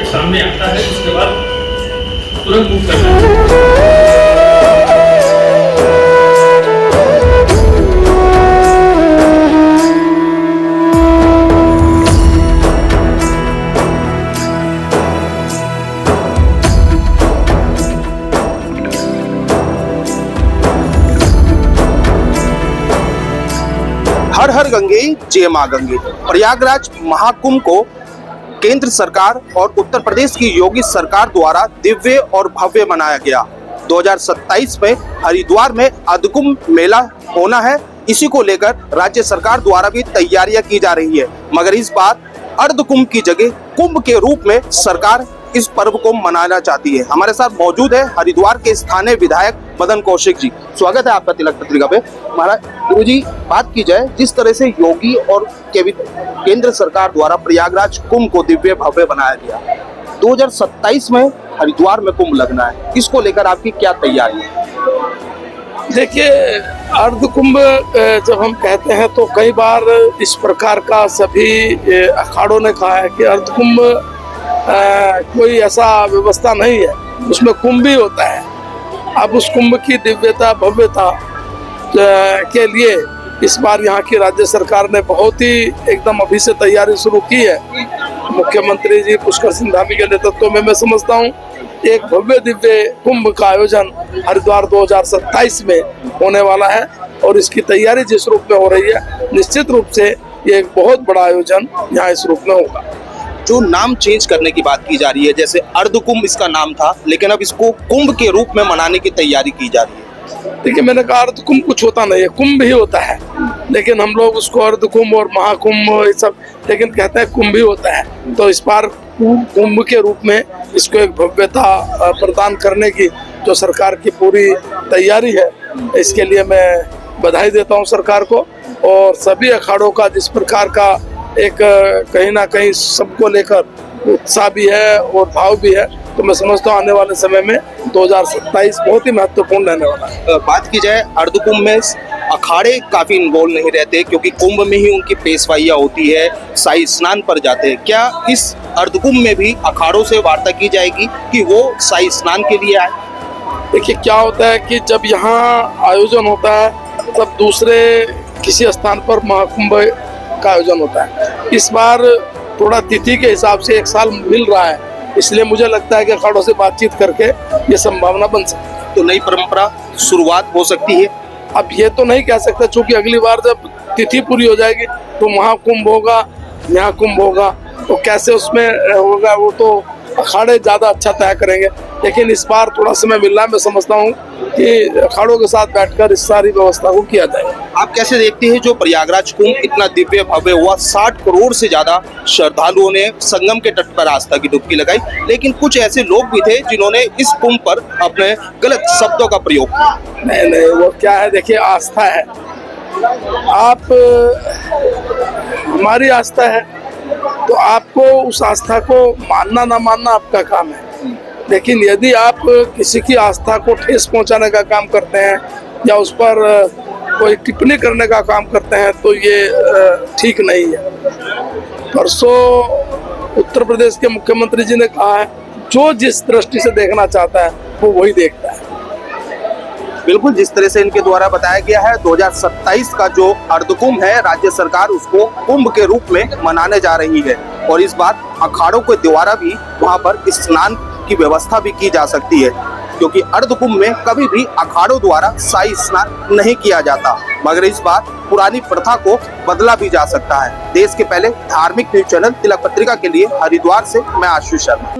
सामने आता है उसके बाद तुरंत मूव करना है। हर हर गंगे जय मां गंगे। प्रयागराज महाकुंभ को केंद्र सरकार और उत्तर प्रदेश की योगी सरकार द्वारा दिव्य और भव्य बनाया गया। 2027 में हरिद्वार में अर्धकुंभ मेला होना है। इसी को लेकर राज्य सरकार द्वारा भी तैयारियां की जा रही है, मगर इस बार अर्धकुंभ की जगह कुंभ के रूप में सरकार इस पर्व को मनाना चाहती है। हमारे साथ मौजूद है हरिद्वार के स्थानीय विधायक मदन कौशिक जी। स्वागत है आपका तिलक पत्रिका पे। महाराज गुरु जी, बात की जाए जिस तरह से योगी और केंद्र सरकार द्वारा प्रयागराज कुंभ को दिव्य भव्य बनाया गया, 2027 में हरिद्वार में कुंभ लगना है, इसको लेकर आपकी क्या तैयारी है? देखिए, अर्ध कुंभ जब हम कहते हैं तो कई बार इस प्रकार का सभी अखाड़ों ने कहा है कि अर्ध कुंभ कोई ऐसा व्यवस्था नहीं है, उसमें कुंभ भी होता है। अब उस कुंभ की दिव्यता भव्यता के लिए इस बार यहाँ की राज्य सरकार ने बहुत ही एकदम अभी से तैयारी शुरू की है। मुख्यमंत्री जी पुष्कर सिंह धामी के नेतृत्व में मैं समझता हूँ एक भव्य दिव्य कुंभ का आयोजन हरिद्वार 2027 में होने वाला है, और इसकी तैयारी जिस रूप में हो रही है, निश्चित रूप से ये एक बहुत बड़ा आयोजन यहाँ इस रूप में होगा। जो नाम चेंज करने की बात की जा रही है, जैसे अर्धकुंभ इसका नाम था, लेकिन अब इसको कुंभ के रूप में मनाने की तैयारी की जा रही है। देखिए, मैंने कहा अर्ध कुंभ कुछ होता नहीं है, कुंभ ही होता है, लेकिन हम लोग उसको अर्ध कुंभ और महाकुंभ ये सब लेकिन कहते हैं कुंभ ही होता है। तो इस बार कुंभ के रूप में इसको एक भव्यता प्रदान करने की जो सरकार की पूरी तैयारी है, इसके लिए मैं बधाई देता हूँ सरकार को। और सभी अखाड़ों का जिस प्रकार का एक कहीं ना कहीं सबको लेकर उत्साह भी है और भाव भी है, तो मैं समझता हूँ आने वाले समय में 2027 बहुत ही महत्वपूर्ण रहने वाला है। बात की जाए अर्धकुंभ में अखाड़े काफी इन्वॉल्व नहीं रहते, क्योंकि कुंभ में ही उनकी पेशवाइयाँ होती है, शाही स्नान पर जाते हैं। क्या इस अर्धकुंभ में भी अखाड़ों से वार्ता की जाएगी कि वो शाही स्नान के लिए आए? देखिए, क्या होता है कि जब यहाँ आयोजन होता है तब दूसरे किसी स्थान पर महाकुंभ का आयोजन होता है। इस बार थोड़ा तिथि के हिसाब से एक साल मिल रहा है, इसलिए मुझे लगता है कि अखाड़ों से बातचीत करके ये संभावना बन सकती है। तो नई परंपरा शुरुआत हो सकती है। अब ये तो नहीं कह सकता, क्योंकि अगली बार जब तिथि पूरी हो जाएगी तो वहाँ कुंभ होगा, यहाँ कुंभ होगा, तो कैसे उसमें होगा वो तो अखाड़े ज्यादा अच्छा तय करेंगे। लेकिन इस बार थोड़ा समय मिल रहा है, मैं समझता हूँ कि अखाड़ों के साथ बैठकर इस सारी व्यवस्था को किया जाए। आप कैसे देखते हैं जो प्रयागराज कुंभ इतना दिव्य भव्य हुआ, 60 करोड़ से ज्यादा श्रद्धालुओं ने संगम के तट पर आस्था की डुबकी लगाई, लेकिन कुछ ऐसे लोग भी थे जिन्होंने इस कुंभ पर अपने गलत शब्दों का प्रयोग किया। नहीं, वो क्या है, देखिए आस्था है, आप हमारी आस्था है, तो आपको उस आस्था को मानना ना मानना आपका काम है। लेकिन यदि आप किसी की आस्था को ठेस पहुंचाने का काम करते हैं या उस पर कोई टिप्पणी करने का काम करते हैं तो ये ठीक नहीं है। परसों उत्तर प्रदेश के मुख्यमंत्री जी ने कहा है, जो जिस दृष्टि से देखना चाहता है वो वही देखता है। बिल्कुल, जिस तरह से इनके द्वारा बताया गया है, 2027 का जो अर्धकुंभ है, राज्य सरकार उसको कुंभ के रूप में मनाने जा रही है, और इस बार अखाड़ों के द्वारा भी वहां पर स्नान की व्यवस्था भी की जा सकती है, क्योंकि अर्धकुंभ में कभी भी अखाड़ों द्वारा शाही स्नान नहीं किया जाता, मगर इस बार पुरानी प्रथा को बदला भी जा सकता है। देश के पहले धार्मिक न्यूज चैनल तिलक पत्रिका के लिए हरिद्वार से मैं आशीष शर्मा।